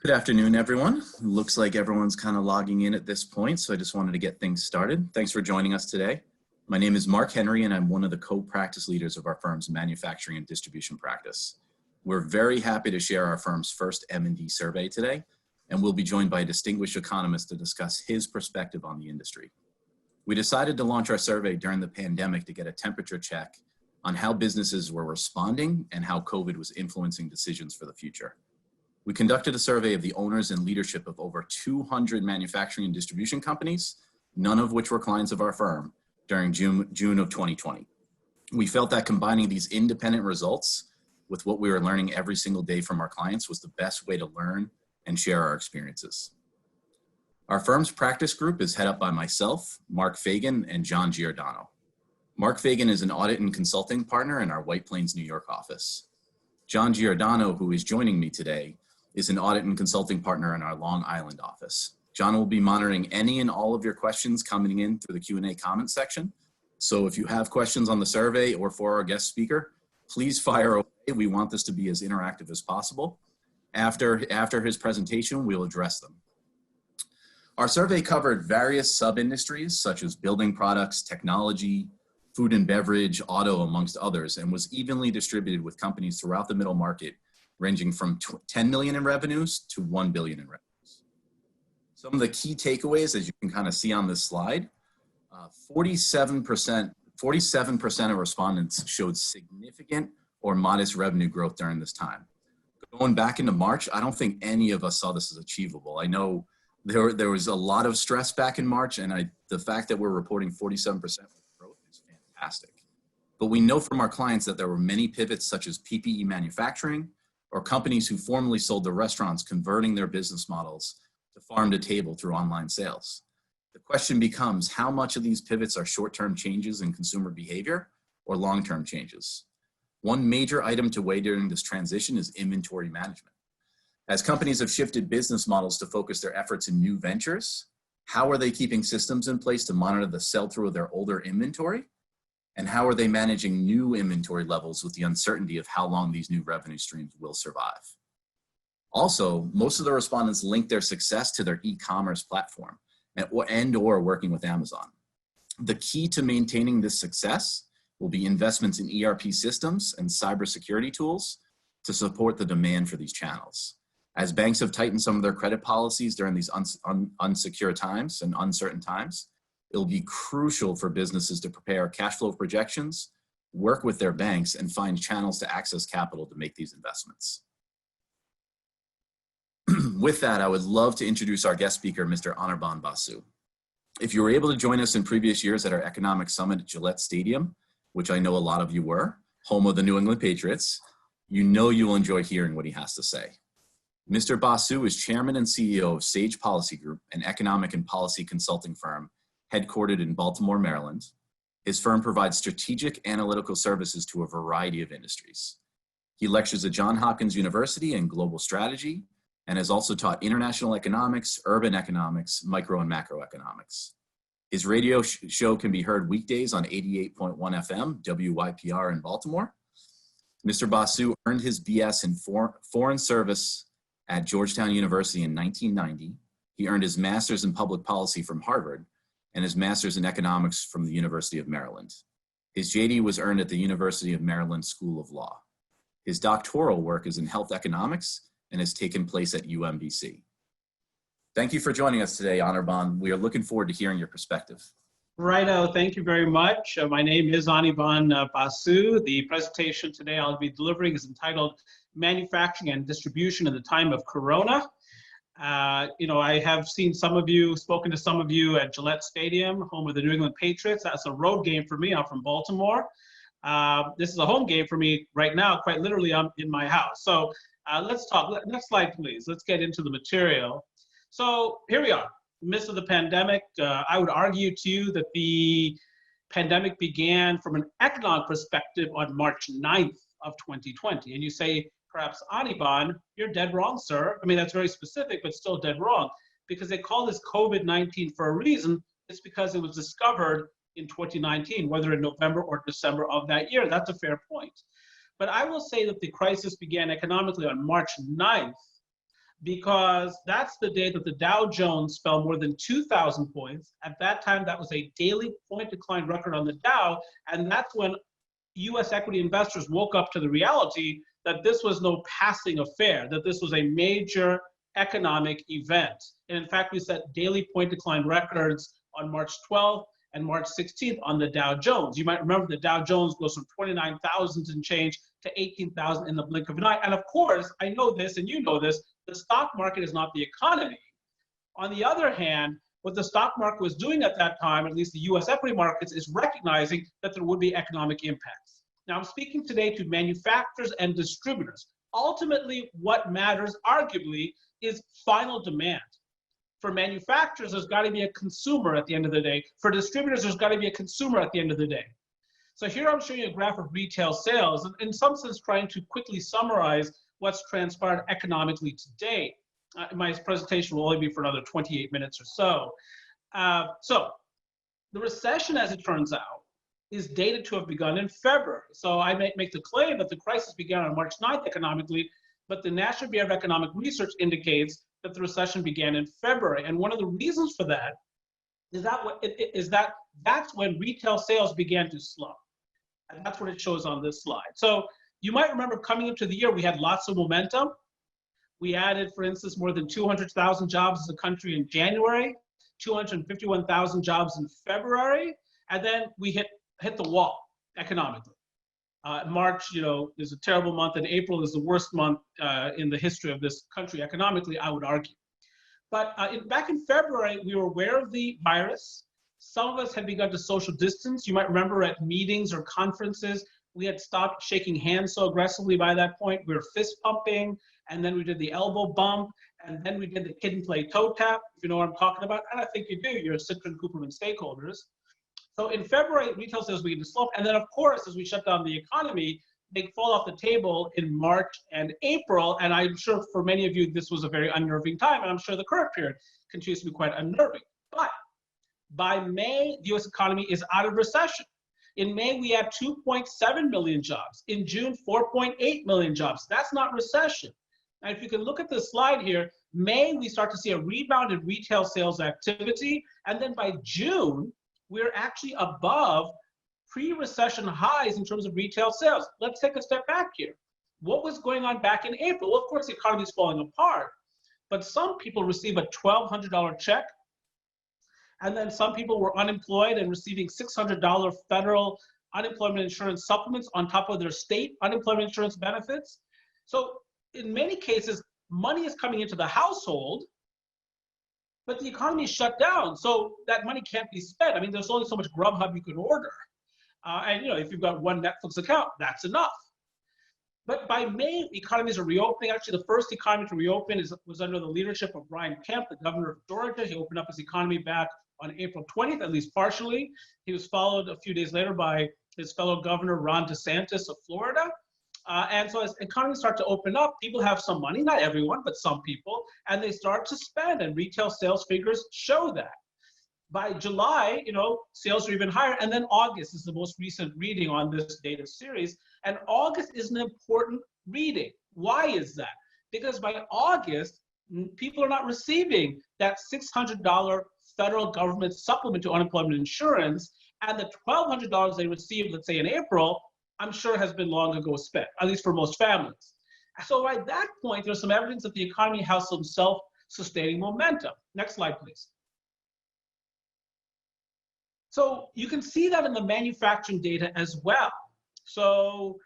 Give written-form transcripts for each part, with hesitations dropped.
Good afternoon, everyone. Looks like everyone's kind of logging in at this point, so I just wanted to get things started. Thanks for joining us today. My name is Mark Henry, and I'm one of the co-practice leaders of our firm's manufacturing and distribution practice. We're very happy to share our firm's first M&D survey today, and we'll be joined by a distinguished economist to discuss his perspective on the industry. We decided to launch our survey during the pandemic to get a temperature check on how businesses were responding and how COVID was influencing decisions for the future. We conducted a survey of the owners and leadership of over 200 manufacturing and distribution companies, none of which were clients of our firm, during June of 2020. We felt that combining these independent results with what we were learning every single day from our clients was the best way to learn and share our experiences. Our firm's practice group is head up by myself, Mark Fagan, and John Giordano. Mark Fagan is an audit and consulting partner in our White Plains, New York office. John Giordano, who is joining me today, is an audit and consulting partner in our Long Island office. John will be monitoring any and all of your questions coming in through the Q&A comment section. So if you have questions on the survey or for our guest speaker, please fire away. We want this to be as interactive as possible. After his presentation, we'll address them. Our survey covered various sub-industries such as building products, technology, food and beverage, auto, amongst others, and was evenly distributed with companies throughout the middle market, ranging from 10 million in revenues to 1 billion in revenues. Some of the key takeaways, as you can kind of see on this slide, 47% of respondents showed significant or modest revenue growth during this time. Going back into March, I don't think any of us saw this as achievable. I know there was a lot of stress back in March, and the fact that we're reporting 47% growth is fantastic. But we know from our clients that there were many pivots such as PPE manufacturing, or companies who formerly sold to restaurants converting their business models to farm to table through online sales. The question becomes, how much of these pivots are short-term changes in consumer behavior or long-term changes? One major item to weigh during this transition is inventory management. As companies have shifted business models to focus their efforts in new ventures, how are they keeping systems in place to monitor the sell-through of their older inventory? And how are they managing new inventory levels with the uncertainty of how long these new revenue streams will survive? Also, most of the respondents linked their success to their e-commerce platform and or working with Amazon. The key to maintaining this success will be investments in ERP systems and cybersecurity tools to support the demand for these channels. As banks have tightened some of their credit policies during these unsecure times and uncertain times, it'll be crucial for businesses to prepare cash flow projections, work with their banks, and find channels to access capital to make these investments. With that, I would love to introduce our guest speaker, Mr. Anirban Basu. If you were able to join us in previous years at our Economic Summit at Gillette Stadium, which I know a lot of you were, home of the New England Patriots, you know you will enjoy hearing what he has to say. Mr. Basu is chairman and CEO of Sage Policy Group, an economic and policy consulting firm headquartered in Baltimore, Maryland. His firm provides strategic analytical services to a variety of industries. He lectures at Johns Hopkins University in global strategy and has also taught international economics, urban economics, micro and macroeconomics. His radio show can be heard weekdays on 88.1 FM, WYPR in Baltimore. Mr. Basu earned his BS in foreign service at Georgetown University in 1990. He earned his master's in public policy from Harvard and his master's in economics from the University of Maryland. His JD was earned at the University of Maryland School of Law. His doctoral work is in health economics and has taken place at UMBC. Thank you for joining us today, Anirban. We are looking forward to hearing your perspective. Righto, thank you very much. My name is Anirban Basu. The presentation today I'll be delivering is entitled Manufacturing and Distribution in the Time of Corona. I have seen some of you, spoken to some of you at Gillette Stadium, home of the New England Patriots. That's a road game for me. I'm from Baltimore. This is a home game for me right now. Quite literally, I'm in my house. So let's talk. Next slide, please. Let's get into the material. So here we are, in the midst of the pandemic. I would argue to you that the pandemic began from an economic perspective on March 9th of 2020. And you say, perhaps, Anirban, you're dead wrong, sir. I mean, that's very specific, but still dead wrong, because they call this COVID-19 for a reason. It's because it was discovered in 2019, whether in November or December of that year. That's a fair point. But I will say that the crisis began economically on March 9th, because that's the day that the Dow Jones fell more than 2,000 points. At that time, that was a daily point decline record on the Dow, and that's when US equity investors woke up to the reality that this was no passing affair, that this was a major economic event. And in fact, we set daily point decline records on March 12th and March 16th on the Dow Jones. You might remember the Dow Jones goes from 29,000 and change to 18,000 in the blink of an eye. And of course, I know this and you know this, the stock market is not the economy. On the other hand, what the stock market was doing at that time, at least the US equity markets, is recognizing that there would be economic impacts. Now, I'm speaking today to manufacturers and distributors. Ultimately, what matters, arguably, is final demand. For manufacturers, there's got to be a consumer at the end of the day. For distributors, there's got to be a consumer at the end of the day. So here I'm showing you a graph of retail sales, and in some sense trying to quickly summarize what's transpired economically today. My presentation will only be for another 28 minutes or so. So the recession, as it turns out, is dated to have begun in February. So I make the claim that the crisis began on March 9th economically, but the National Bureau of Economic Research indicates that the recession began in February. And one of the reasons for that is that's when retail sales began to slow. And that's what it shows on this slide. So you might remember coming into the year, we had lots of momentum. We added, for instance, more than 200,000 jobs as a country in January, 251,000 jobs in February, and then we hit the wall economically. March, is a terrible month, and April is the worst month in the history of this country economically, I would argue. But back in February, we were aware of the virus. Some of us had begun to social distance. You might remember at meetings or conferences, we had stopped shaking hands so aggressively by that point. We were fist pumping, and then we did the elbow bump, and then we did the kid and play toe tap, if you know what I'm talking about. And I think you do, you're Citrin Cooperman stakeholders. So in February, retail sales began to slow. And then, of course, as we shut down the economy, they fall off the table in March and April. And I'm sure for many of you, this was a very unnerving time. And I'm sure the current period continues to be quite unnerving. But by May, the US economy is out of recession. In May, we had 2.7 million jobs. In June, 4.8 million jobs. That's not recession. And if you can look at this slide here, May, we start to see a rebound in retail sales activity. And then by June, we're actually above pre-recession highs in terms of retail sales. Let's take a step back here. What was going on back in April? Well, of course, the economy is falling apart, but some people receive a $1,200 check, and then some people were unemployed and receiving $600 federal unemployment insurance supplements on top of their state unemployment insurance benefits. So in many cases, money is coming into the household, but the economy is shut down, so that money can't be spent. I mean, there's only so much Grubhub you can order. And if you've got one Netflix account, that's enough. But by May, economies are reopening. Actually, the first economy to reopen was under the leadership of Brian Kemp, the governor of Georgia. He opened up his economy back on April 20th, at least partially. He was followed a few days later by his fellow governor, Ron DeSantis of Florida. And so as economies start to open up, people have some money, not everyone, but some people, and they start to spend, and retail sales figures show that. By July, sales are even higher, and then August is the most recent reading on this data series, and August is an important reading. Why is that? Because by August, people are not receiving that $600 federal government supplement to unemployment insurance, and the $1,200 they received, let's say in April, I'm sure has been long ago spent, at least for most families. So at that point, there's some evidence that the economy has some self-sustaining momentum. Next slide, please. So you can see that in the manufacturing data as well. So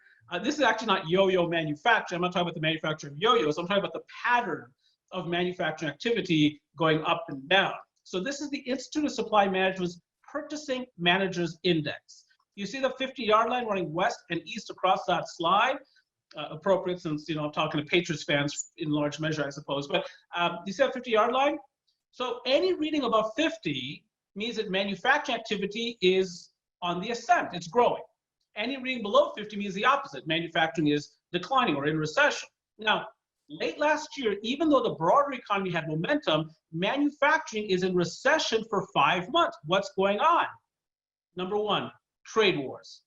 this is actually not yo-yo manufacturing. I'm not talking about the manufacture of yo-yos. I'm talking about the pattern of manufacturing activity going up and down. So this is the Institute of Supply Management's Purchasing Managers Index. You see the 50-yard line running west and east across that slide. Appropriate since, I'm talking to Patriots fans in large measure, I suppose. But you see that 50-yard line? So any reading above 50 means that manufacturing activity is on the ascent, it's growing. Any reading below 50 means the opposite, manufacturing is declining or in recession. Now, late last year, even though the broader economy had momentum, manufacturing is in recession for 5 months. What's going on? Number one, trade wars.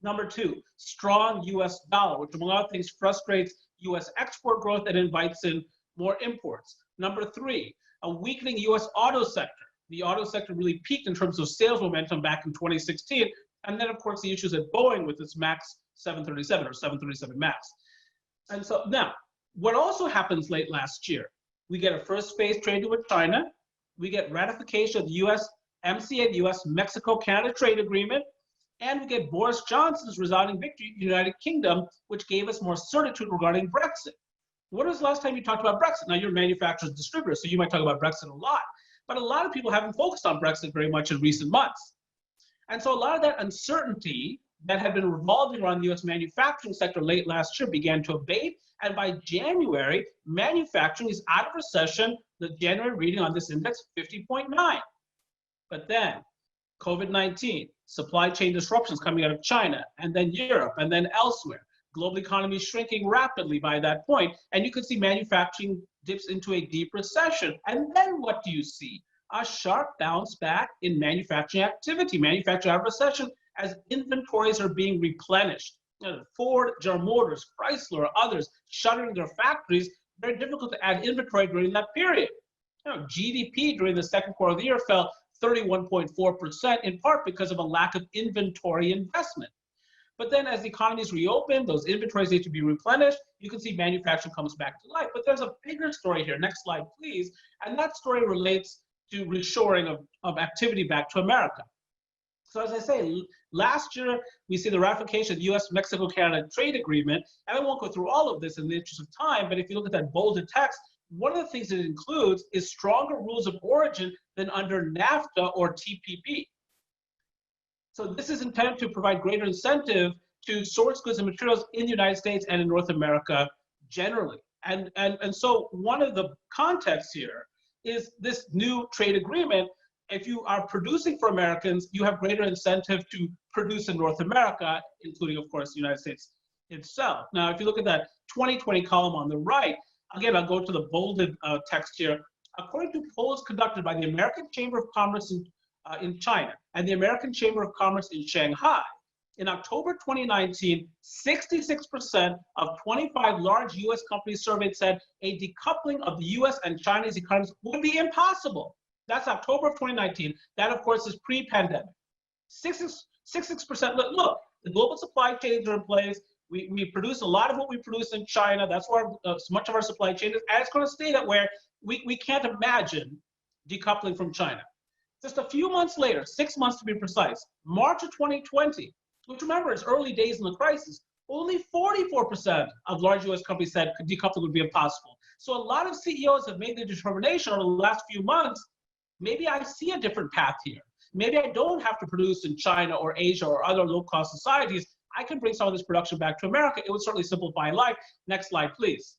Number two, strong US dollar, which among other things frustrates US export growth and invites in more imports. Number three, a weakening US auto sector. The auto sector really peaked in terms of sales momentum back in 2016. And then, of course, the issues at Boeing with its MAX 737 or 737 MAX. And so now, what also happens late last year, we get a first phase trade deal with China. We get ratification of the USMCA, the US-Mexico-Canada trade agreement. And we get Boris Johnson's resounding victory in the United Kingdom, which gave us more certitude regarding Brexit. When was the last time you talked about Brexit? Now, you're a manufacturer's distributor, so you might talk about Brexit a lot. But a lot of people haven't focused on Brexit very much in recent months. And so a lot of that uncertainty that had been revolving around the US manufacturing sector late last year began to abate. And by January, manufacturing is out of recession. The January reading on this index, 50.9. But then COVID-19, supply chain disruptions coming out of China, and then Europe, and then elsewhere. Global economy shrinking rapidly by that point, and you can see manufacturing dips into a deep recession. And then what do you see? A sharp bounce back in manufacturing activity, manufacturing out of recession, as inventories are being replenished. You know, Ford, General Motors, Chrysler, or others shuttering their factories. Very difficult to add inventory during that period. You know, GDP during the second quarter of the year fell 31.4%, in part because of a lack of inventory investment. But then as the economies reopen, those inventories need to be replenished. You can see manufacturing comes back to life. But there's a bigger story here. Next slide, please. And that story relates to reshoring of activity back to America. So as I say, last year, we see the ratification of the US-Mexico-Canada trade agreement. And I won't go through all of this in the interest of time, but if you look at that bolded text, one of the things it includes is stronger rules of origin than under NAFTA or TPP. So this is intended to provide greater incentive to source goods and materials in the United States and in North America generally. And so one of the contexts here is this new trade agreement. If you are producing for Americans, you have greater incentive to produce in North America, including, of course, the United States itself. Now, if you look at that 2020 column on the right, again, I'll go to the bolded text here. According to polls conducted by the American Chamber of Commerce in China and the American Chamber of Commerce in Shanghai, in October 2019, 66% of 25 large US companies surveyed said a decoupling of the US and Chinese economies would be impossible. That's October of 2019. That, of course, is pre-pandemic. 66%, look, the global supply chains are in place. We produce a lot of what we produce in China. That's where much of our supply chain is. And it's going to stay that way. We can't imagine decoupling from China. Just a few months later, 6 months to be precise, March of 2020, which remember, it's early days in the crisis, only 44% of large US companies said decoupling would be impossible. So a lot of CEOs have made the determination over the last few months, maybe I see a different path here. Maybe I don't have to produce in China or Asia or other low-cost societies. I can bring some of this production back to America. It would certainly simplify life. Next slide, please.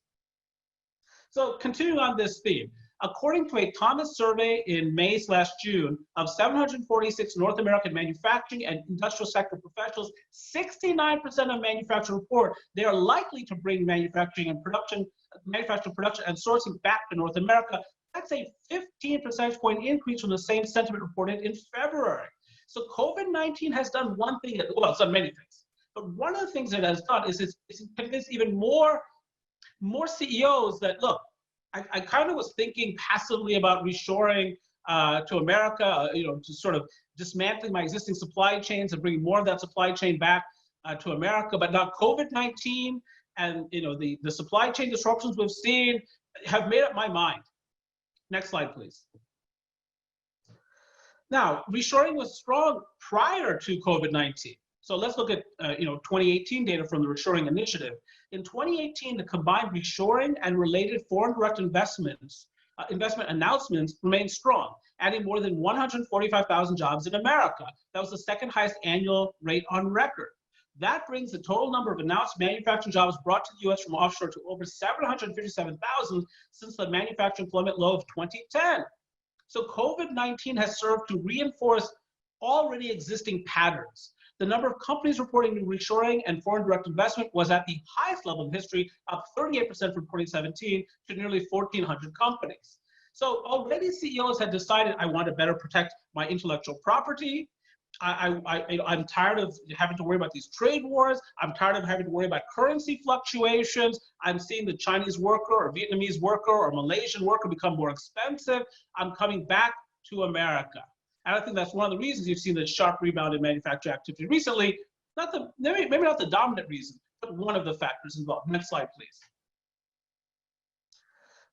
So continuing on this theme, according to a Thomas survey in May/June of 746 North American manufacturing and industrial sector professionals, 69% of manufacturers report they are likely to bring manufacturing production and sourcing back to North America. That's a 15 percentage point increase from the same sentiment reported in February. So COVID-19 has done one thing, well, it's done many things, but one of the things it has done is it's convinced even more CEOs that, look, I kind of was thinking passively about reshoring to America, to sort of dismantling my existing supply chains and bringing more of that supply chain back to America. But now COVID-19 and the supply chain disruptions we've seen have made up my mind. Next slide, please. Now, reshoring was strong prior to COVID-19. So let's look at 2018 data from the Reshoring Initiative. In 2018, the combined reshoring and related foreign direct investment announcements remained strong, adding more than 145,000 jobs in America. That was the second highest annual rate on record. That brings the total number of announced manufacturing jobs brought to the US from offshore to over 757,000 since the manufacturing employment low of 2010. So COVID-19 has served to reinforce already existing patterns. The number of companies reporting new reshoring and foreign direct investment was at the highest level in history, up 38% from 2017 to nearly 1,400 companies. So already CEOs had decided, I want to better protect my intellectual property. I'm tired of having to worry about these trade wars. I'm tired of having to worry about currency fluctuations. I'm seeing the Chinese worker or Vietnamese worker or Malaysian worker become more expensive. I'm coming back to America. And I think that's one of the reasons you've seen the sharp rebound in manufacturing activity recently. Maybe not the dominant reason, but one of the factors involved. Next slide, please.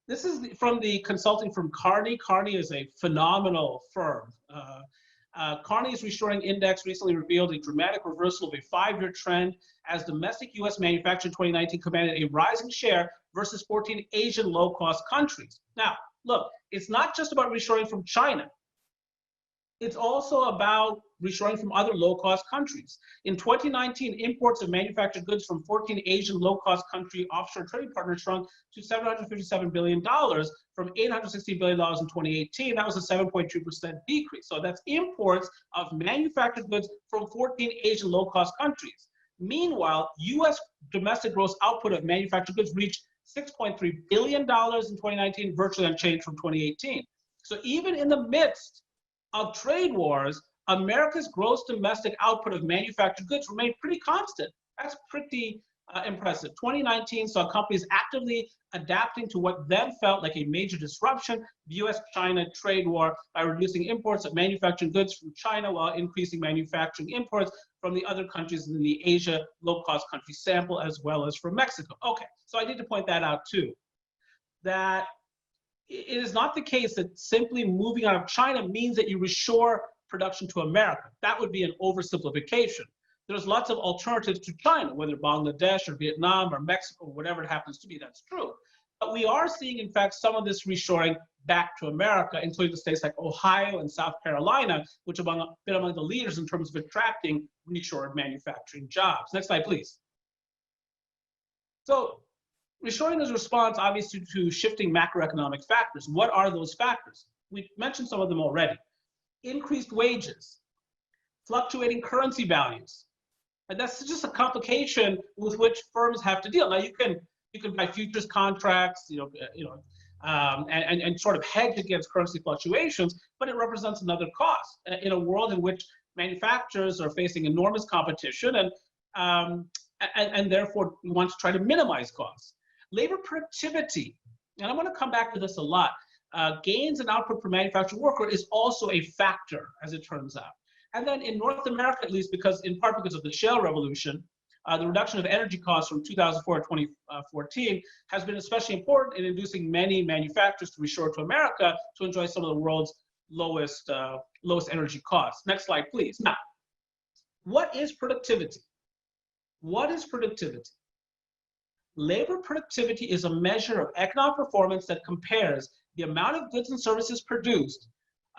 This is from the consulting firm Kearney. Kearney is a phenomenal firm. Kearney's Reshoring Index recently revealed a dramatic reversal of a 5-year trend as domestic U.S. manufacturing in 2019 commanded a rising share versus 14 Asian low-cost countries. Now, look, it's not just about reshoring from China. It's also about reshoring from other low-cost countries. In 2019, imports of manufactured goods from 14 Asian low-cost country offshore trading partners shrunk to $757 billion from $860 billion in 2018. That was a 7.2% decrease. So that's imports of manufactured goods from 14 Asian low-cost countries. Meanwhile, U.S. domestic gross output of manufactured goods reached $6.3 billion in 2019, virtually unchanged from 2018. So even in the midst of trade wars, America's gross domestic output of manufactured goods remained pretty constant. That's pretty impressive. 2019 saw companies actively adapting to what then felt like a major disruption, the US-China trade war, by reducing imports of manufactured goods from China while increasing manufacturing imports from the other countries in the Asia low-cost country sample, as well as from Mexico. Okay, so I need to point that out too, that it is not the case that simply moving out of China means that you reshore production to America. That would be an oversimplification. There's lots of alternatives to China, whether Bangladesh or Vietnam or Mexico, or whatever it happens to be, that's true. But we are seeing, in fact, some of this reshoring back to America, including the states like Ohio and South Carolina, which have been among the leaders in terms of attracting reshored manufacturing jobs. Next slide, please. So, reshoring is a response, obviously, to shifting macroeconomic factors. What are those factors? We mentioned some of them already. Increased wages, fluctuating currency values. And that's just a complication with which firms have to deal. Now, you can buy futures contracts, and sort of hedge against currency fluctuations, but it represents another cost in a world in which manufacturers are facing enormous competition and therefore we want to try to minimize costs. Labor productivity, and I'm going to come back to this a lot. Gains in output per manufacturing worker is also a factor, as it turns out. And then in North America, at least, in part because of the shale revolution, the reduction of energy costs from 2004 to 2014 has been especially important in inducing many manufacturers to reshore to America to enjoy some of the world's lowest energy costs. Next slide, please. Now, what is productivity? What is productivity? Labor productivity is a measure of economic performance that compares the amount of goods and services produced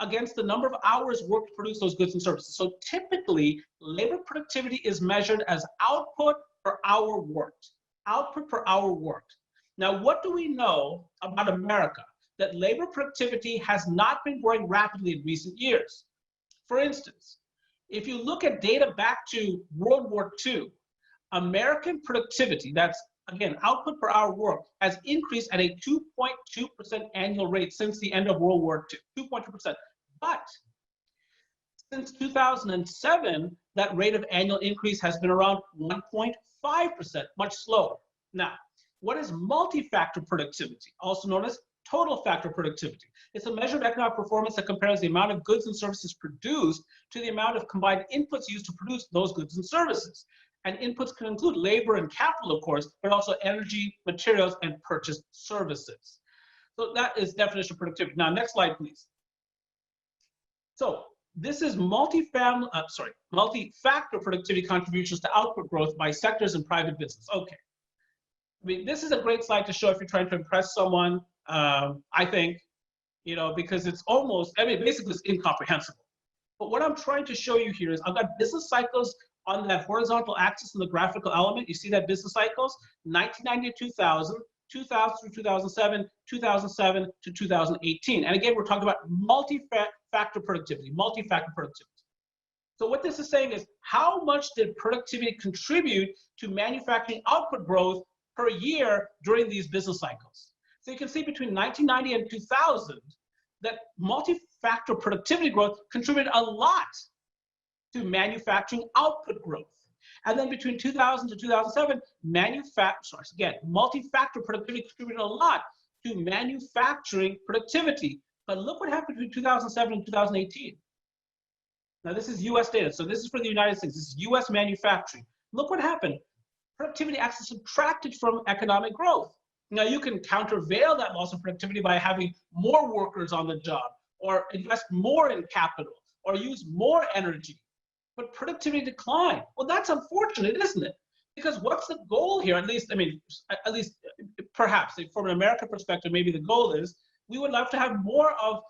against the number of hours worked to produce those goods and services. So typically, labor productivity is measured as output per hour worked. Output per hour worked. Now, what do we know about America? That labor productivity has not been growing rapidly in recent years. For instance, if you look at data back to World War II, American productivity, that's again, output per hour worked, has increased at a 2.2% annual rate since the end of World War II, 2.2%. But since 2007, that rate of annual increase has been around 1.5%, much slower. Now, what is multi-factor productivity, also known as total factor productivity? It's a measure of economic performance that compares the amount of goods and services produced to the amount of combined inputs used to produce those goods and services. And inputs can include labor and capital, of course, but also energy, materials, and purchased services. So that is definition of productivity. Now, next slide, please. So this is multi-factor productivity contributions to output growth by sectors and private business. Okay. I mean, this is a great slide to show if you're trying to impress someone, I think, because it's almost, basically it's incomprehensible. But what I'm trying to show you here is I've got business cycles on that horizontal axis in the graphical element. You see that business cycles, 1990 to 2000, 2000 through 2007, 2007 to 2018. And again, we're talking about multi-factor productivity, So what this is saying is, how much did productivity contribute to manufacturing output growth per year during these business cycles? So you can see between 1990 and 2000, that multi-factor productivity growth contributed a lot to manufacturing output growth. And then between 2000 to 2007, multi-factor productivity contributed a lot to manufacturing productivity. But look what happened between 2007 and 2018. Now this is US data, so this is for the United States, this is US manufacturing. Look what happened. Productivity actually subtracted from economic growth. Now you can countervail that loss of productivity by having more workers on the job, or invest more in capital, or use more energy. But productivity declined. Well, that's unfortunate, isn't it? Because what's the goal here? At least perhaps from an American perspective, maybe the goal is we would love to have more of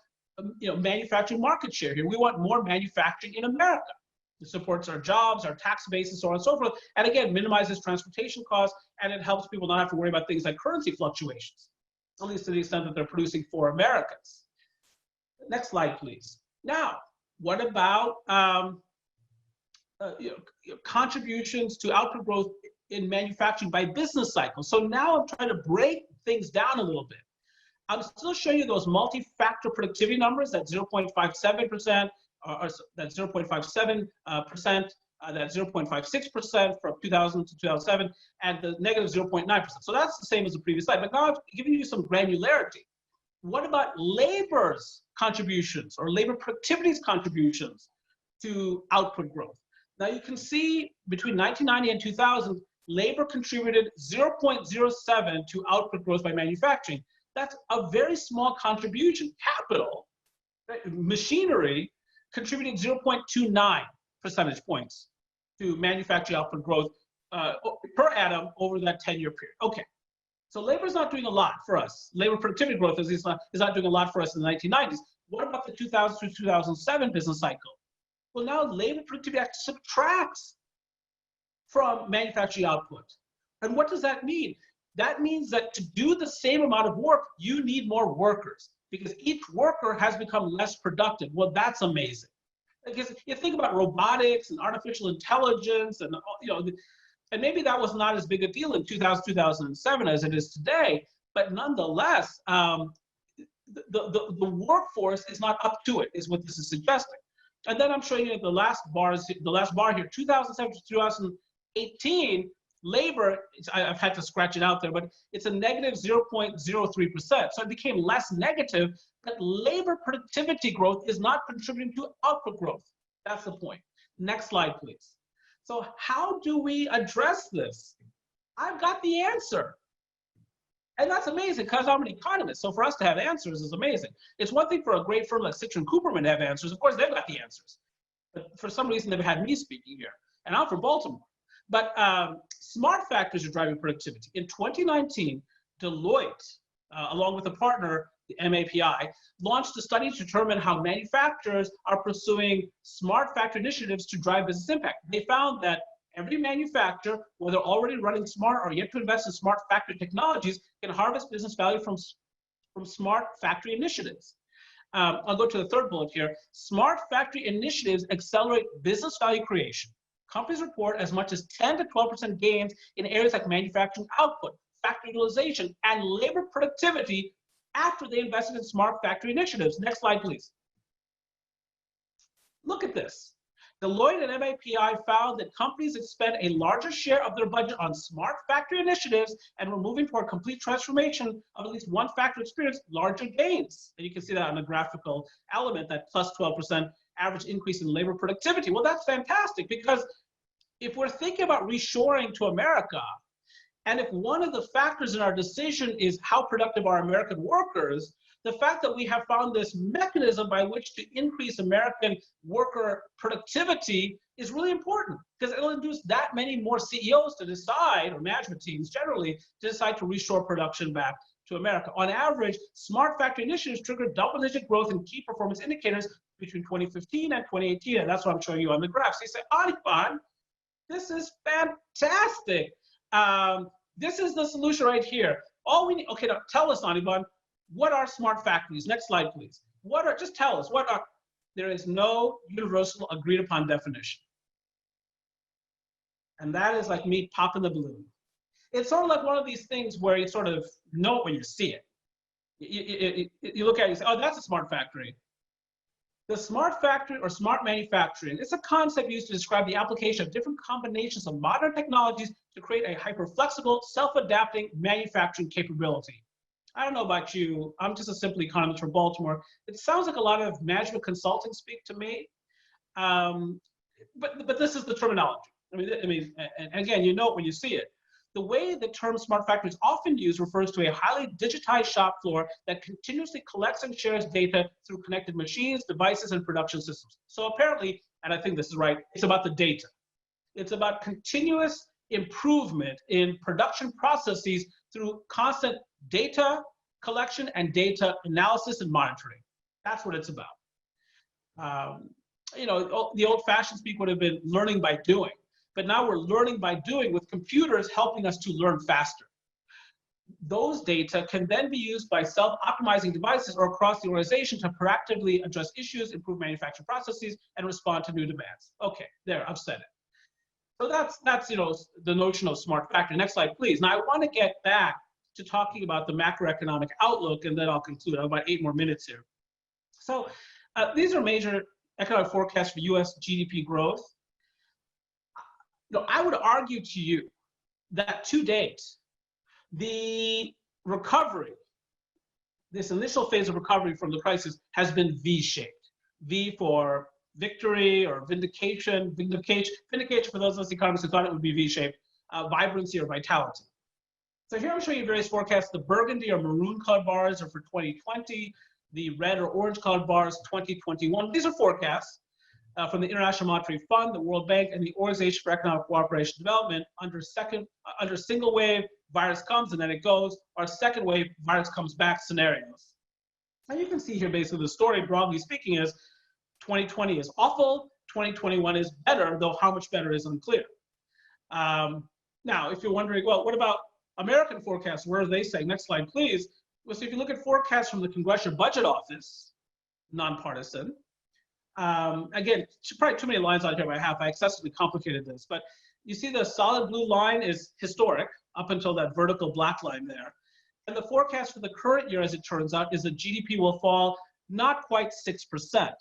manufacturing market share here. We want more manufacturing in America. It supports our jobs, our tax base, and so on and so forth. And again, minimizes transportation costs, and it helps people not have to worry about things like currency fluctuations, at least to the extent that they're producing for Americans. Next slide, please. Now, what about contributions to output growth in manufacturing by business cycles? So now I'm trying to break things down a little bit. I'm still showing you those multi-factor productivity numbers, that 0.57%, or that 0.57%, that 0.56% from 2000 to 2007, and the negative 0.9%. So that's the same as the previous slide, but now I'm giving you some granularity. What about labor's contributions, or labor productivity's contributions to output growth? Now you can see between 1990 and 2000, labor contributed 0.07 to output growth by manufacturing. That's a very small contribution. Capital, right? Machinery, contributing 0.29 percentage points to manufacturing output growth per annum over that 10-year period. Okay, so labor is not doing a lot for us. Labor productivity growth is not doing a lot for us in the 1990s. What about the 2000 to 2007 business cycle? Well, now labor productivity actually subtracts from manufacturing output. And what does that mean? That means that to do the same amount of work, you need more workers, because each worker has become less productive. Well, that's amazing. Because you think about robotics and artificial intelligence, and and maybe that was not as big a deal in 2000, 2007 as it is today, but nonetheless, the workforce is not up to it, is what this is suggesting. And then I'm showing you the last bar here, 2007 to 2018, labor, I've had to scratch it out there, but it's a negative 0.03%. So it became less negative, but labor productivity growth is not contributing to output growth. That's the point. Next slide, please. So how do we address this? I've got the answer. And that's amazing, because I'm an economist. So for us to have answers is amazing. It's one thing for a great firm like Citrin Cooperman to have answers. Of course, they've got the answers. But for some reason, they've had me speaking here. And I'm from Baltimore. But smart factors are driving productivity. In 2019, Deloitte, along with a partner, the MAPI, launched a study to determine how manufacturers are pursuing smart factor initiatives to drive business impact. They found that every manufacturer, whether already running smart or yet to invest in smart factory technologies, can harvest business value from smart factory initiatives. I'll go to the third bullet here. Smart factory initiatives accelerate business value creation. Companies report as much as 10 to 12% gains in areas like manufacturing output, factory utilization, and labor productivity after they invested in smart factory initiatives. Next slide, please. Look at this. Deloitte and MAPI found that companies that spend a larger share of their budget on smart factory initiatives and were moving toward complete transformation of at least one factory experience larger gains. And you can see that on the graphical element, that plus 12% average increase in labor productivity. Well, that's fantastic, because if we're thinking about reshoring to America, and if one of the factors in our decision is how productive are American workers, the fact that we have found this mechanism by which to increase American worker productivity is really important, because it'll induce that many more CEOs to decide, or management teams generally, to decide to reshore production back to America. On average, smart factory initiatives triggered double-digit growth in key performance indicators between 2015 and 2018, and that's what I'm showing you on the graph. So you say, Anirban, this is fantastic. This is the solution right here. All we need, okay, now tell us, Anirban, what are smart factories? Next slide, please. Just tell us, there is no universal agreed upon definition. And that is like me popping the balloon. It's sort of like one of these things where you sort of know it when you see it. You look at it and say, oh, that's a smart factory. The smart factory or smart manufacturing is a concept used to describe the application of different combinations of modern technologies to create a hyper-flexible, self-adapting manufacturing capability. I don't know about you, I'm just a simple economist from Baltimore. It sounds like a lot of management consulting speak to me, but this is the terminology. And again, you know it when you see it. The way the term smart factory is often used refers to a highly digitized shop floor that continuously collects and shares data through connected machines, devices, and production systems. So apparently, and I think this is right, it's about the data. It's about continuous improvement in production processes through constant data collection and data analysis and monitoring. That's what it's about. You know, the old-fashioned speak would have been learning by doing. But now we're learning by doing with computers helping us to learn faster. Those data can then be used by self-optimizing devices or across the organization to proactively address issues, improve manufacturing processes, and respond to new demands. Okay, there, I've said it. So that's you know, the notion of smart factory. Next slide, please. Now I want to get back to talking about the macroeconomic outlook, and then I'll conclude. I have about 8 more minutes here. So these are major economic forecasts for U.S. GDP growth. I would argue to you that to date, the recovery, this initial phase of recovery from the crisis has been V-shaped. V for victory or vindication for those of us economists who thought it would be V-shaped, vibrancy or vitality. So here I'm showing you various forecasts. The burgundy or maroon colored bars are for 2020. The red or orange colored bars, 2021. These are forecasts. From the International Monetary Fund, the World Bank, and the Organization for Economic Cooperation and Development under single wave, virus comes and then it goes, or second wave, virus comes back scenarios. And you can see here basically the story, broadly speaking, is 2020 is awful, 2021 is better, though how much better is unclear. Now, if you're wondering, well, what about American forecasts? Where are they saying? Next slide, please. Well, so if you look at forecasts from the Congressional Budget Office, nonpartisan, again, probably too many lines on here by half. I excessively complicated this, but you see the solid blue line is historic up until that vertical black line there. And the forecast for the current year, as it turns out, is that GDP will fall not quite 6%.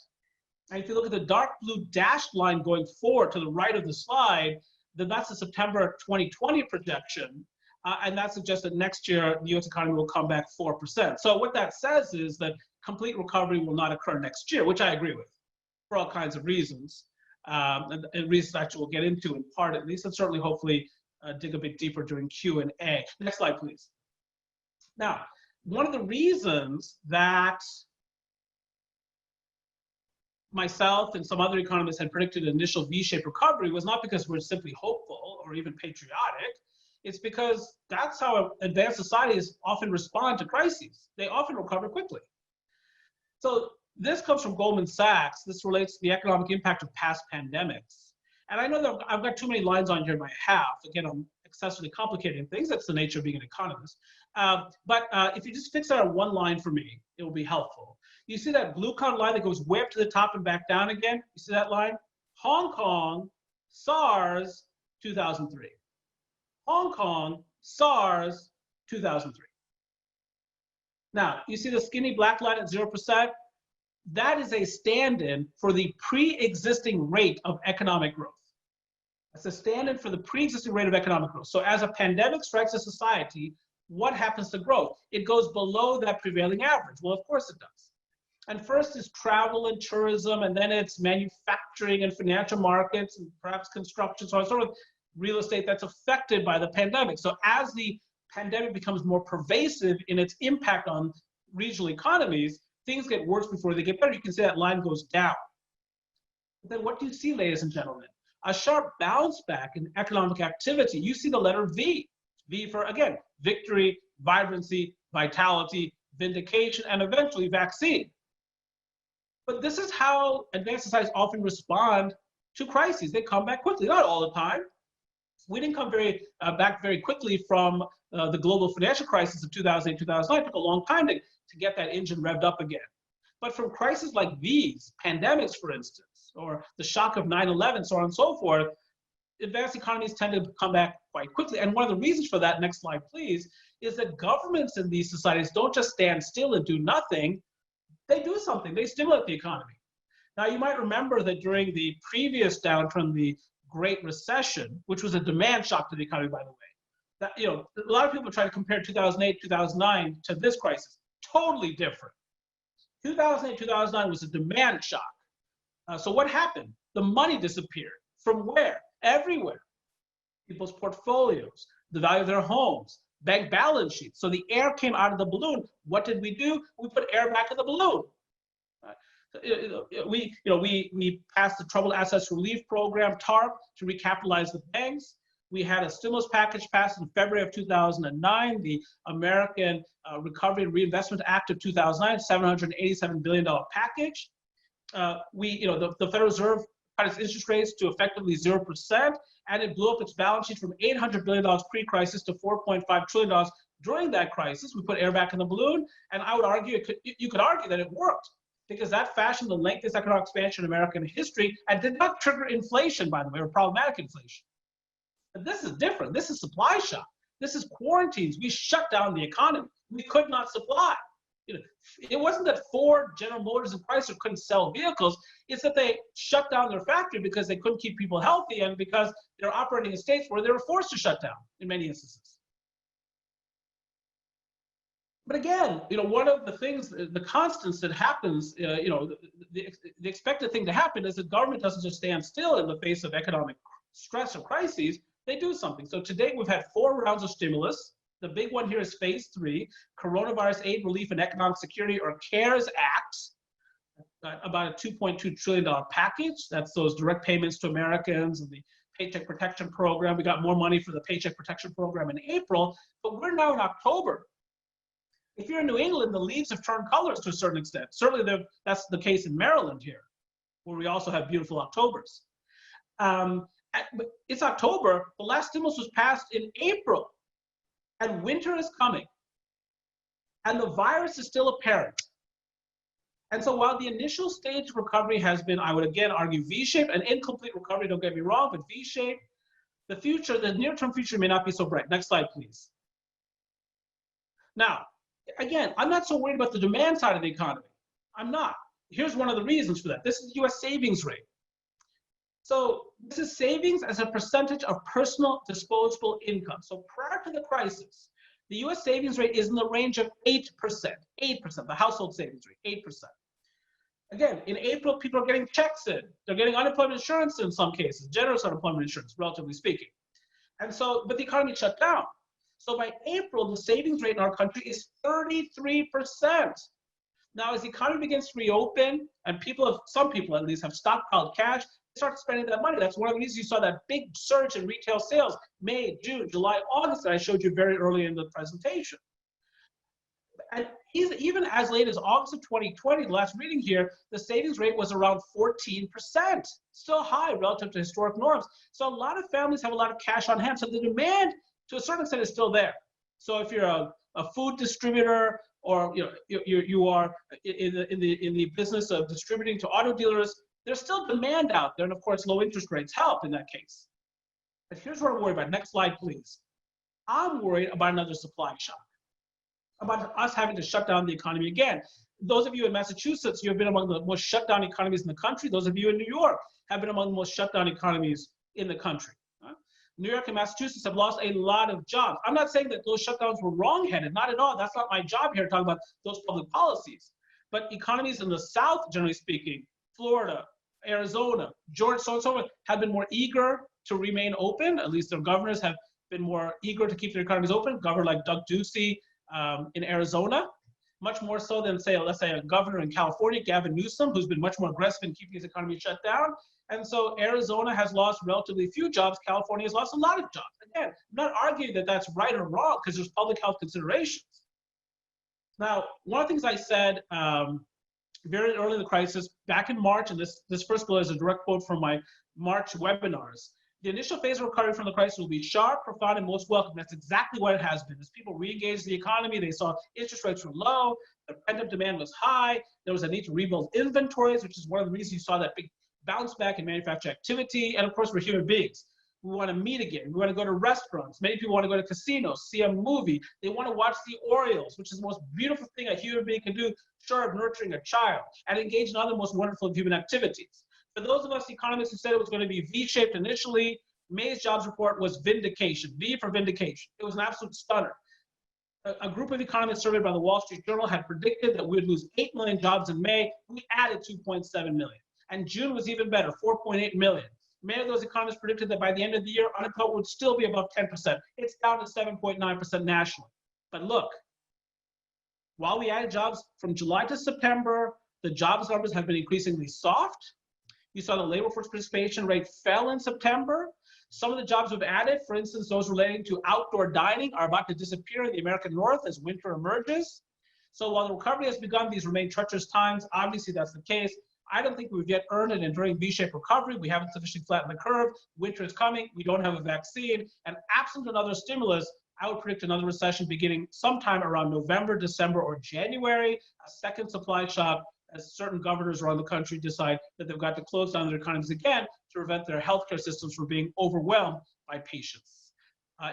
And if you look at the dark blue dashed line going forward to the right of the slide, then that's the September 2020 projection. And that suggests that next year, the US economy will come back 4%. So what that says is that complete recovery will not occur next year, which I agree with, for all kinds of reasons, and reasons actually we'll get into in part at least, and certainly hopefully dig a bit deeper during Q&A. Next slide, please. Now, one of the reasons that myself and some other economists had predicted an initial V-shaped recovery was not because we're simply hopeful or even patriotic. It's because that's how advanced societies often respond to crises. They often recover quickly. So this comes from Goldman Sachs. This relates to the economic impact of past pandemics. And I know that I've got too many lines on here by half. Again, I'm excessively complicating things. That's the nature of being an economist. But if you just fix that on one line for me, it will be helpful. You see that blue colored line that goes way up to the top and back down again? You see that line? Hong Kong, SARS, 2003. Hong Kong, SARS, 2003. Now, you see the skinny black line at 0%? That is a stand-in for the pre-existing rate of economic growth. That's a stand-in for the pre-existing rate of economic growth. So as a pandemic strikes a society, what happens to growth? It goes below that prevailing average. Well, of course it does. And first is travel and tourism, and then it's manufacturing and financial markets, and perhaps construction, so on, sort of real estate that's affected by the pandemic. So as the pandemic becomes more pervasive in its impact on regional economies, things get worse before they get better. You can see that line goes down. But then what do you see, ladies and gentlemen? A sharp bounce back in economic activity. You see the letter V. V for, again, victory, vibrancy, vitality, vindication, and eventually vaccine. But this is how advanced societies often respond to crises. They come back quickly, not all the time. We didn't come back very quickly from the global financial crisis of 2008, 2009. It took a long time to get that engine revved up again. But from crises like these, pandemics, for instance, or the shock of 9/11, so on and so forth, advanced economies tend to come back quite quickly. And one of the reasons for that, next slide, please, is that governments in these societies don't just stand still and do nothing. They do something. They stimulate the economy. Now, you might remember that during the previous downturn, the Great Recession, which was a demand shock to the economy, by the way, that, you know, a lot of people try to compare 2008, 2009 to this crisis. Totally different. 2008, 2009 was a demand shock. So what happened? The money disappeared. From where? Everywhere. People's portfolios, the value of their homes, bank balance sheets. So the air came out of the balloon. What did we do? We put air back in the balloon. We passed the Troubled Assets Relief Program, TARP, to recapitalize the banks. We had a stimulus package passed in February of 2009, the American Recovery and Reinvestment Act of 2009, $787 billion package. The Federal Reserve cut its interest rates to effectively 0%, and it blew up its balance sheet from $800 billion pre-crisis to $4.5 trillion during that crisis. We put air back in the balloon, and I would argue, you could argue that it worked, because that fashioned the lengthiest economic expansion in American history and did not trigger inflation, by the way, or problematic inflation. But this is different. This is supply shock. This is quarantines. We shut down the economy. We could not supply. It wasn't that Ford, General Motors, and Chrysler couldn't sell vehicles. It's that they shut down their factory because they couldn't keep people healthy, and because they're operating in states where they were forced to shut down in many instances. But again, one of the things, the constants that happens, the expected thing to happen is that government doesn't just stand still in the face of economic stress or crises. They do something. So to date, we've had 4 rounds of stimulus. The big one here is phase 3, Coronavirus Aid, Relief, and Economic Security, or CARES Act, about a $2.2 trillion package. That's those direct payments to Americans and the Paycheck Protection Program. We got more money for the Paycheck Protection Program in April, but we're now in October. If you're in New England, the leaves have turned colors to a certain extent. Certainly that's the case in Maryland here, where we also have beautiful Octobers. But it's October. The last stimulus was passed in April, and winter is coming, and the virus is still apparent. And so while the initial stage of recovery has been, I would again argue, V-shaped, an incomplete recovery, don't get me wrong, but V-shaped, the near-term future may not be so bright. Next slide, please. Now, again, I'm not so worried about the demand side of the economy. I'm not. Here's one of the reasons for that. This is the US savings rate. So this is savings as a percentage of personal disposable income. So prior to the crisis, the US savings rate is in the range of 8%, the household savings rate, 8%. Again, in April, people are getting checks in. They're getting unemployment insurance in some cases, generous unemployment insurance, relatively speaking. And so, but the economy shut down. So by April, the savings rate in our country is 33%. Now, as the economy begins to reopen, and some people at least have stockpiled cash, they start spending that money. That's one of the reasons you saw that big surge in retail sales, May, June, July, August, that I showed you very early in the presentation. And even as late as August of 2020, the last reading here, the savings rate was around 14%, still high relative to historic norms. So a lot of families have a lot of cash on hand. So the demand, to a certain extent, is still there. So if you're a food distributor, or you are in the business of distributing to auto dealers, there's still demand out there, and of course, low interest rates help in that case. But here's what I'm worried about. Next slide, please. I'm worried about another supply shock, about us having to shut down the economy again. Those of you in Massachusetts, you have been among the most shut down economies in the country. Those of you in New York have been among the most shut down economies in the country. New York and Massachusetts have lost a lot of jobs. I'm not saying that those shutdowns were wrong-headed, not at all. That's not my job here to talk about those public policies. But economies in the South, generally speaking, Florida, Arizona, Georgia, so on and so forth, have been more eager to remain open. At least their governors have been more eager to keep their economies open. Governor like Doug Ducey in Arizona, much more so than, say, let's say a governor in California, Gavin Newsom, who's been much more aggressive in keeping his economy shut down. And so Arizona has lost relatively few jobs. California has lost a lot of jobs. Again, I'm not arguing that that's right or wrong, because there's public health considerations. Now, one of the things I said very early in the crisis, back in March, and this first bill is a direct quote from my March webinars, the initial phase of recovery from the crisis will be sharp, profound, and most welcome. That's exactly what it has been. As people re-engaged the economy, they saw interest rates were low, the pent-up demand was high, there was a need to rebuild inventories, which is one of the reasons you saw that big bounce back in manufacturing activity, and of course, we're human beings. We want to meet again. We want to go to restaurants. Many people want to go to casinos, see a movie. They want to watch the Orioles, which is the most beautiful thing a human being can do, short of nurturing a child, and engage in other most wonderful human activities. For those of us economists who said it was going to be V-shaped initially, May's jobs report was vindication, V for vindication. It was an absolute stunner. A group of economists surveyed by the Wall Street Journal had predicted that we would lose 8 million jobs in May. We added 2.7 million. And June was even better, 4.8 million. Many of those economists predicted that by the end of the year, unemployment would still be above 10%. It's down to 7.9% nationally. But look, while we added jobs from July to September, the jobs numbers have been increasingly soft. You saw the labor force participation rate fell in September. Some of the jobs we've added, for instance, those relating to outdoor dining, are about to disappear in the American North as winter emerges. So while the recovery has begun, these remain treacherous times. Obviously, that's the case. I don't think we've yet earned an enduring V-shaped recovery. We haven't sufficiently flattened the curve. Winter is coming. We don't have a vaccine. And absent another stimulus, I would predict another recession beginning sometime around November, December, or January, a second supply shock as certain governors around the country decide that they've got to close down their economies again to prevent their healthcare systems from being overwhelmed by patients.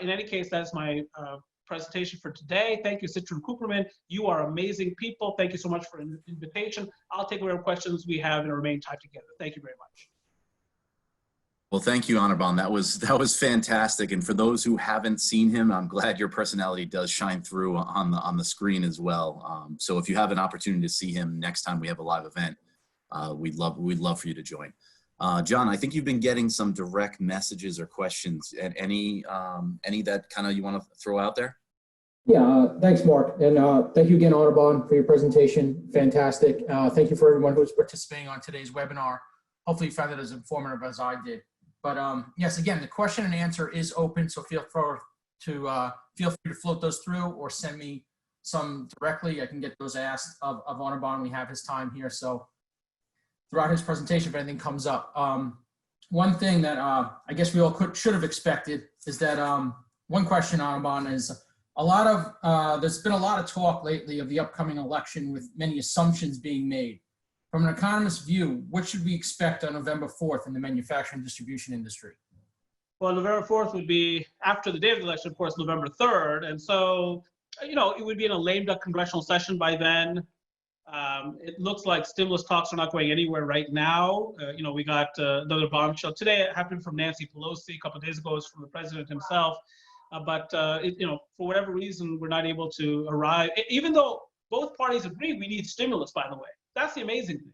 In any case, that's my presentation for today. Thank you, Citrin Cooperman. You are amazing people. Thank you so much for the invitation. I'll take whatever questions we have and remain tied together. Thank you very much. Well, thank you, Anirban. That was fantastic. And for those who haven't seen him, I'm glad your personality does shine through on the screen as well. So if you have an opportunity to see him next time we have a live event, we'd love for you to join. John, I think you've been getting some direct messages or questions. And any that kind of you want to throw out there? Yeah, thanks, Mark. And thank you again, Anirban, for your presentation. Fantastic. Thank you for everyone who's participating on today's webinar. Hopefully you found it as informative as I did. But yes, again, the question and answer is open, so feel free to float those through or send me some directly. I can get those asked of Anirban. We have his time here, so throughout his presentation, if anything comes up. One thing that I guess we all should have expected is that one question, Anirban, is there's been a lot of talk lately of the upcoming election with many assumptions being made. From an economist's view, what should we expect on November 4th in the manufacturing distribution industry? Well, November 4th would be after the day of the election, of course, November 3rd. And so, it would be in a lame duck congressional session by then. It looks like stimulus talks are not going anywhere right now. We got another bombshell today. It happened from Nancy Pelosi. A couple of days ago, it was from the president himself. But for whatever reason, we're not able to arrive. Even though both parties agree we need stimulus, by the way. That's the amazing thing.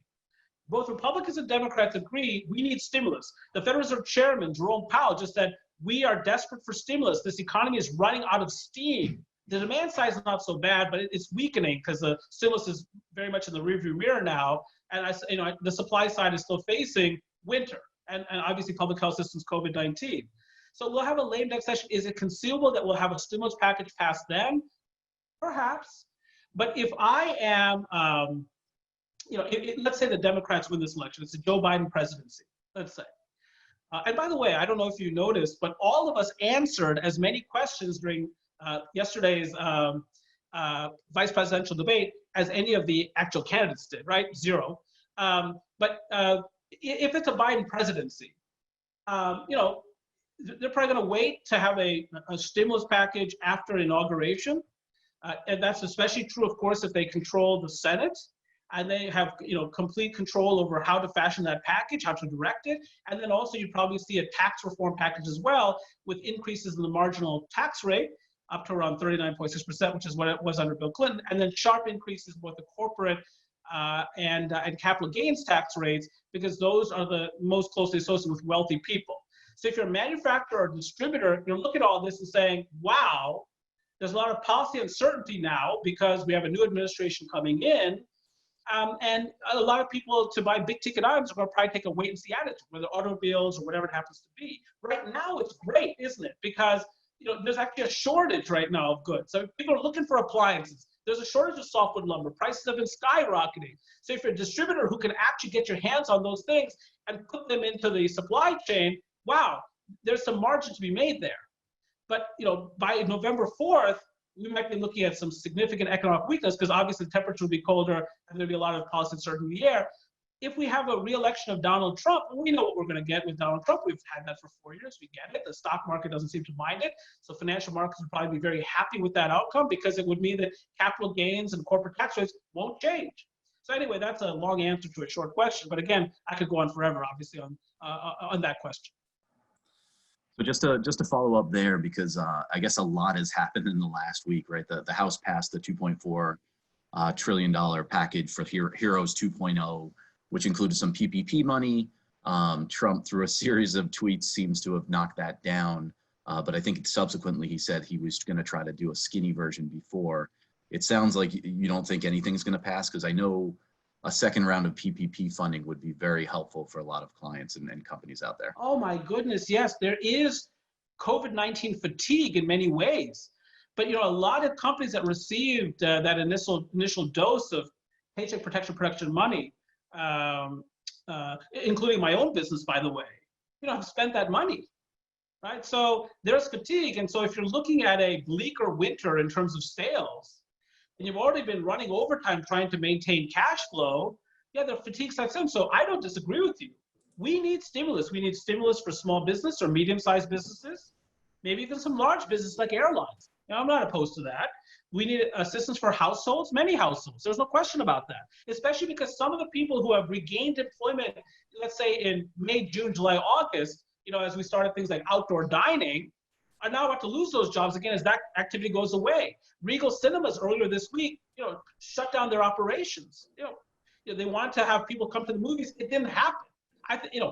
Both Republicans and Democrats agree we need stimulus. The Federal Reserve Chairman, Jerome Powell, just said, we are desperate for stimulus. This economy is running out of steam. The demand side is not so bad, but it's weakening because the stimulus is very much in the rearview mirror now. And the supply side is still facing winter and obviously public health systems, COVID-19. So we'll have a lame duck session. Is it conceivable that we'll have a stimulus package passed then? Perhaps. But if I am, let's say the Democrats win this election, it's a Joe Biden presidency, let's say. And by the way, I don't know if you noticed, but all of us answered as many questions during yesterday's vice presidential debate as any of the actual candidates did, right? Zero. But if it's a Biden presidency, they're probably going to wait to have a stimulus package after inauguration. And that's especially true, of course, if they control the Senate. And they have complete control over how to fashion that package, how to direct it. And then also you probably see a tax reform package as well with increases in the marginal tax rate up to around 39.6%, which is what it was under Bill Clinton, and then sharp increases in both the corporate and capital gains tax rates, because those are the most closely associated with wealthy people. So if you're a manufacturer or distributor, you're looking at all this and saying, wow, there's a lot of policy uncertainty now because we have a new administration coming in. And a lot of people to buy big ticket items are going to probably take a wait and see attitude, whether automobiles or whatever it happens to be. Right now, it's great, isn't it? Because there's actually a shortage right now of goods. So people are looking for appliances. There's a shortage of softwood lumber. Prices have been skyrocketing. So if you're a distributor who can actually get your hands on those things and put them into the supply chain, wow, there's some margin to be made there. But by November 4th, we might be looking at some significant economic weakness because obviously the temperature will be colder and there'll be a lot of policy uncertainty in the air. if we have a re-election of Donald Trump, we know what we're going to get with Donald Trump. We've had that for 4 years. We get it. The stock market doesn't seem to mind it. So financial markets would probably be very happy with that outcome because it would mean that capital gains and corporate tax rates won't change. So anyway, that's a long answer to a short question. But again, I could go on forever, obviously, on that question. So just to follow up there, because I guess a lot has happened in the last week, right? The House passed the $2.4 trillion package for Heroes 2.0, which included some PPP money. Trump, through a series of tweets, seems to have knocked that down. But I think subsequently he said he was going to try to do a skinny version before. It sounds like you don't think anything's going to pass, because I know a second round of PPP funding would be very helpful for a lot of clients and companies out there. Oh my goodness, yes, there is COVID-19 fatigue in many ways. But a lot of companies that received that initial dose of Paycheck Protection money, including my own business, by the way, have spent that money, right? So there's fatigue. And so if you're looking at a bleaker winter in terms of sales, and you've already been running overtime trying to maintain cash flow, yeah, the fatigue sets in. So I don't disagree with you. We need stimulus. We need stimulus for small business or medium-sized businesses, maybe even some large business like airlines. I'm not opposed to that. We need assistance for households, many households. There's no question about that, especially because some of the people who have regained employment, let's say in May, June, July, August, as we started things like outdoor dining, are now about to lose those jobs again as that activity goes away. Regal Cinemas earlier this week, shut down their operations. They wanted to have people come to the movies. It didn't happen.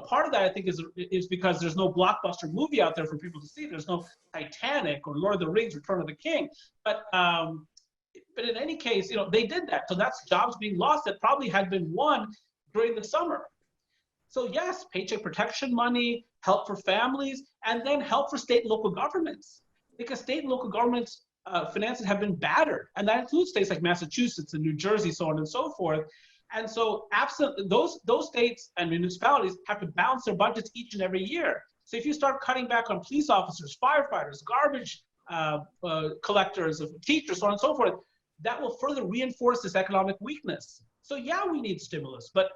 Part of that I think is because there's no blockbuster movie out there for people to see. There's no Titanic or Lord of the Rings, Return of the King. But in any case, they did that. So that's jobs being lost that probably had been won during the summer. So yes, paycheck protection money, help for families, and then help for state and local governments, because state and local governments' finances have been battered, and that includes states like Massachusetts and New Jersey, so on and so forth. And so absent those states and municipalities have to balance their budgets each and every year. So if you start cutting back on police officers, firefighters, garbage collectors, teachers, so on and so forth, that will further reinforce this economic weakness. So yeah, we need stimulus, but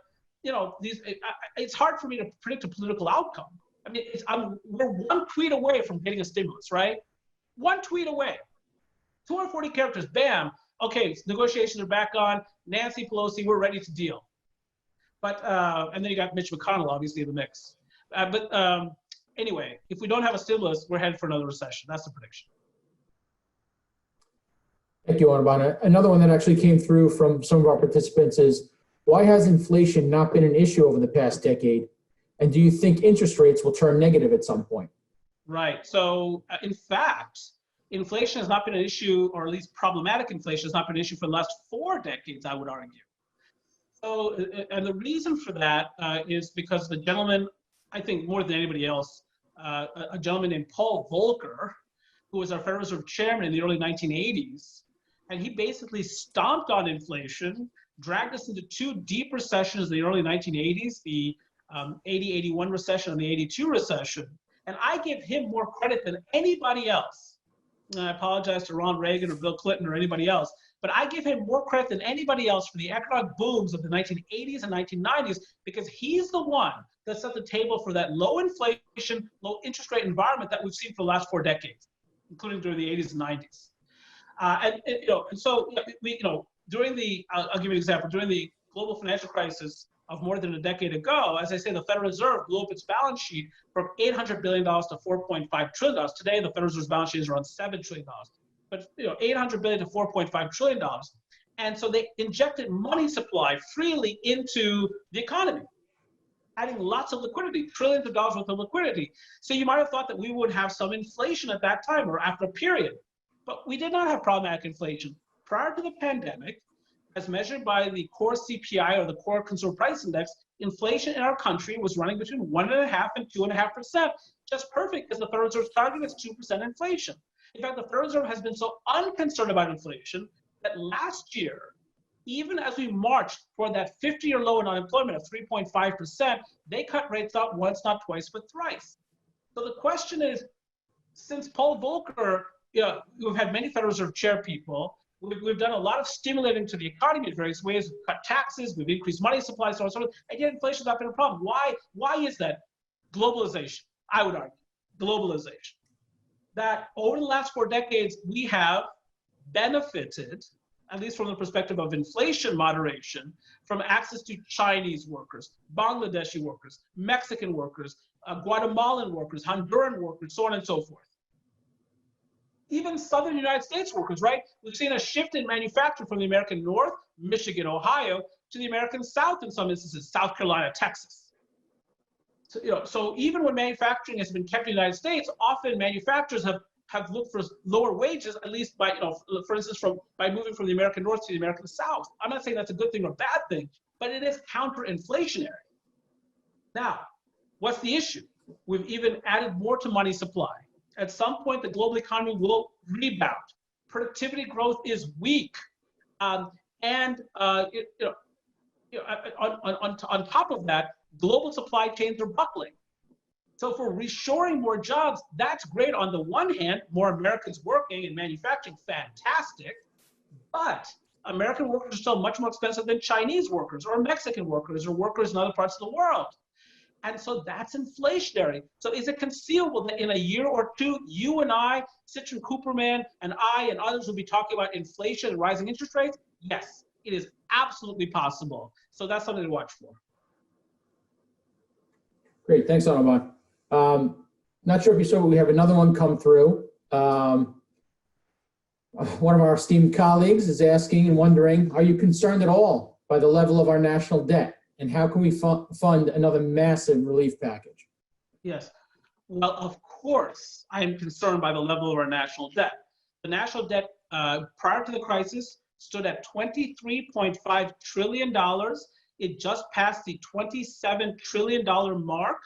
it's hard for me to predict a political outcome. I mean, we're one tweet away from getting a stimulus, right? One tweet away. 240 characters, bam. Okay, negotiations are back on. Nancy Pelosi, we're ready to deal. But and then you got Mitch McConnell, obviously, in the mix. Anyway, if we don't have a stimulus, we're headed for another recession. That's the prediction. Thank you, Anirban. Another one that actually came through from some of our participants is, why has inflation not been an issue over the past decade? And do you think interest rates will turn negative at some point? Right. So, in fact, inflation has not been an issue, or at least problematic inflation has not been an issue for the last 4 decades, I would argue. So, and the reason for that is because the gentleman, I think more than anybody else, a gentleman named Paul Volcker, who was our Federal Reserve chairman in the early 1980s, and he basically stomped on inflation, dragged us into 2 deep recessions in the early 1980s, the 80-81 recession and the 82 recession. And I give him more credit than anybody else. And I apologize to Ron Reagan or Bill Clinton or anybody else, but I give him more credit than anybody else for the economic booms of the 1980s and 1990s, because he's the one that set the table for that low inflation, low interest rate environment that we've seen for the last 4 decades, including during the 80s and 90s. And so during the, I'll give you an example, during the global financial crisis of more than a decade ago, as I say, the Federal Reserve blew up its balance sheet from $800 billion to $4.5 trillion. Today, the Federal Reserve's balance sheet is around $7 trillion. But $800 billion to $4.5 trillion. And so they injected money supply freely into the economy, adding lots of liquidity, trillions of dollars worth of liquidity. So you might have thought that we would have some inflation at that time or after a period. But we did not have problematic inflation. Prior to the pandemic, as measured by the core CPI, or the core consumer price index, inflation in our country was running between 1.5% and 2.5%, just perfect, because the Federal Reserve's target is 2% inflation. In fact, the Federal Reserve has been so unconcerned about inflation that last year, even as we marched toward that 50-year low in unemployment of 3.5%, they cut rates not once, not twice, but thrice. So the question is, since Paul Volcker, we've had many Federal Reserve chair people, We've done a lot of stimulating to the economy in various ways. We've cut taxes, we've increased money supply, so on and so forth, and yet inflation's not been a problem. Why is that? Globalization, I would argue, globalization. That over the last 4 decades, we have benefited, at least from the perspective of inflation moderation, from access to Chinese workers, Bangladeshi workers, Mexican workers, Guatemalan workers, Honduran workers, so on and so forth. Even Southern United States workers, right? We've seen a shift in manufacturing from the American North, Michigan, Ohio, to the American South in some instances, South Carolina, Texas. So, so even when manufacturing has been kept in the United States, often manufacturers have looked for lower wages, at least by, for instance, by moving from the American North to the American South. I'm not saying that's a good thing or a bad thing, but it is counter-inflationary. Now, what's the issue? We've even added more to money supply. At some point, the global economy will rebound. Productivity growth is weak, on top of that, global supply chains are buckling. So for reshoring more jobs, that's great on the one hand, more Americans working and manufacturing, fantastic. But American workers are still much more expensive than Chinese workers or Mexican workers or workers in other parts of the world. And so that's inflationary. So is it conceivable that in a year or two, you and I, Citrin, Cooperman, and I and others will be talking about inflation and rising interest rates? Yes, it is absolutely possible. So that's something to watch for. Great, thanks, Anirban. Not sure if you saw, we have another one come through. One of our esteemed colleagues is asking and wondering, are you concerned at all by the level of our national debt? And how can we fund another massive relief package? Yes, well, of course, I am concerned by the level of our national debt. The national debt prior to the crisis stood at $23.5 trillion. It just passed the $27 trillion mark.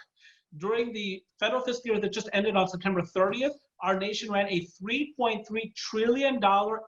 During the federal fiscal year that just ended on September 30th, our nation ran a $3.3 trillion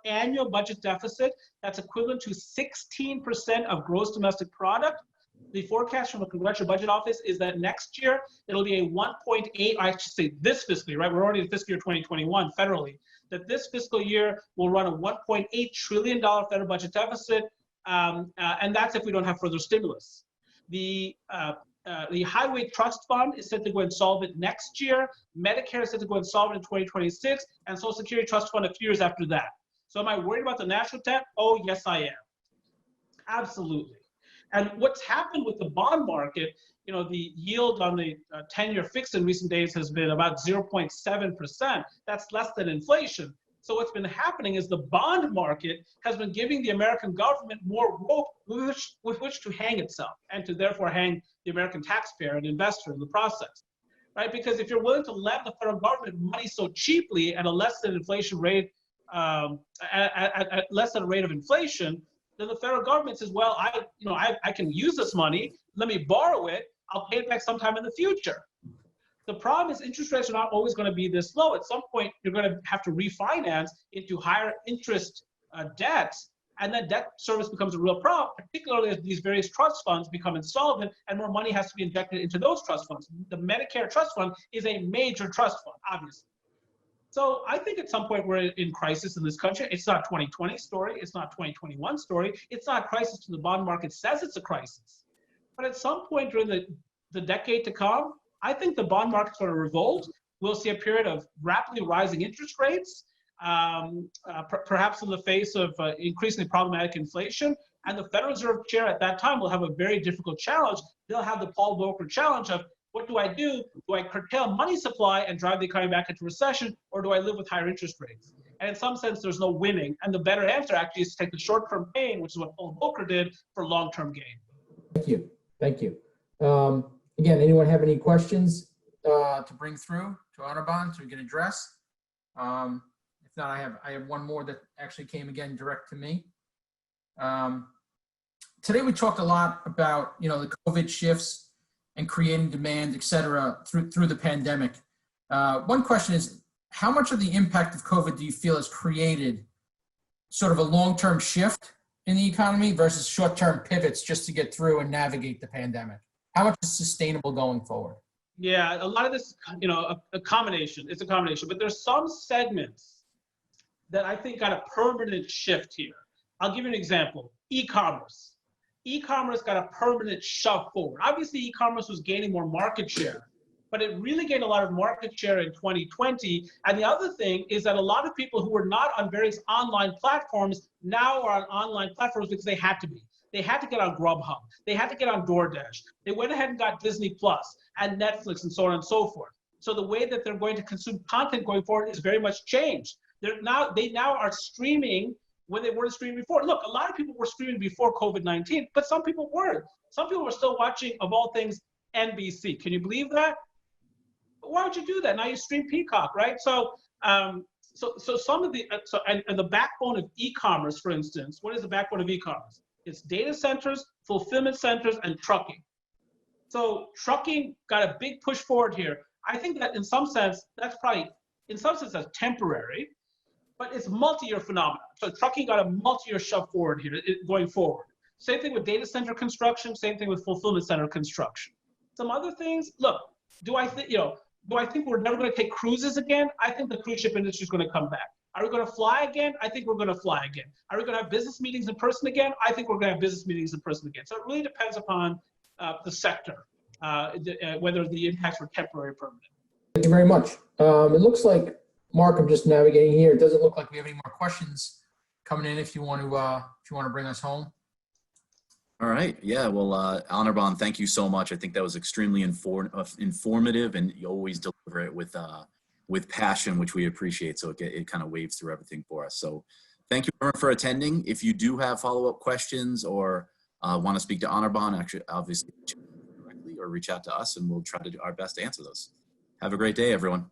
annual budget deficit. That's equivalent to 16% of gross domestic product. The forecast from the Congressional Budget Office is that next year, it'll be a 1.8, I should say this fiscal year, right? We're already in fiscal year 2021 federally, that this fiscal year will run a $1.8 trillion federal budget deficit, and that's if we don't have further stimulus. The Highway Trust Fund is set to go insolvent next year. Medicare is set to go insolvent in 2026, and Social Security Trust Fund a few years after that. So am I worried about the national debt? Oh, yes, I am. Absolutely. And what's happened with the bond market, the yield on the 10-year fixed in recent days has been about 0.7%. That's less than inflation. So what's been happening is the bond market has been giving the American government more rope with which to hang itself and to therefore hang the American taxpayer and investor in the process, right? Because if you're willing to lend the federal government money so cheaply at a less than inflation rate, at less than a rate of inflation, then the federal government says, well, I can use this money, let me borrow it, I'll pay it back sometime in the future. The problem is interest rates are not always going to be this low. At some point, you're going to have to refinance into higher interest debts, and then debt service becomes a real problem, particularly as these various trust funds become insolvent and more money has to be injected into those trust funds. The Medicare Trust Fund is a major trust fund, obviously. So I think at some point we're in crisis in this country. It's not a 2020 story. It's not a 2021 story. It's not a crisis till the bond market says it's a crisis. But at some point during the decade to come, I think the bond market's going to revolt. We'll see a period of rapidly rising interest rates, perhaps in the face of increasingly problematic inflation. And the Federal Reserve Chair at that time will have a very difficult challenge. They'll have the Paul Volcker challenge of, what do I do? Do I curtail money supply and drive the economy back into recession, or do I live with higher interest rates? And in some sense, there's no winning. And the better answer actually is to take the short-term pain, which is what Paul Volcker did, for long-term gain. Thank you. Thank you. Again, anyone have any questions to bring through to Anirban so we can address? If not, I have one more that actually came again direct to me. Today we talked a lot about the COVID shifts and creating demand, et cetera, through the pandemic. One question is, how much of the impact of COVID do you feel has created sort of a long-term shift in the economy versus short-term pivots just to get through and navigate the pandemic? How much is sustainable going forward? Yeah, a lot of this, a combination. It's a combination, but there's some segments that I think got a permanent shift here. I'll give you an example. E-commerce. E-commerce got a permanent shove forward. Obviously, e-commerce was gaining more market share, but it really gained a lot of market share in 2020. And the other thing is that a lot of people who were not on various online platforms now are on online platforms because they had to be. They had to get on Grubhub. They had to get on DoorDash. They went ahead and got Disney Plus and Netflix and so on and so forth. So the way that they're going to consume content going forward is very much changed. They now are streaming when they weren't streaming before. Look, a lot of people were streaming before COVID-19, but some people weren't. Some people were still watching, of all things, NBC. Can you believe that? Why would you do that? Now you stream Peacock, right? So some of the and the backbone of e-commerce, for instance, what is the backbone of e-commerce? It's data centers, fulfillment centers, and trucking. So trucking got a big push forward here. I think that in some sense, that's temporary, but it's multi-year phenomenon. So trucking got a multi-year shove forward here, going forward. Same thing with data center construction, same thing with fulfillment center construction. Some other things, look, do I think we're never going to take cruises again? I think the cruise ship industry is going to come back. Are we going to fly again? I think we're going to fly again. Are we going to have business meetings in person again? I think we're going to have business meetings in person again. So it really depends upon the sector, whether the impacts were temporary or permanent. Thank you very much. It looks like, Mark, I'm just navigating here. It doesn't look like we have any more questions coming in. If you want to bring us home. All right. Yeah. Well, Anirban, thank you so much. I think that was extremely informative, and you always deliver it with passion, which we appreciate. So it kind of waves through everything for us. So thank you everyone for attending. If you do have follow-up questions or want to speak to Anirban, actually, obviously directly or reach out to us, and we'll try to do our best to answer those. Have a great day, everyone.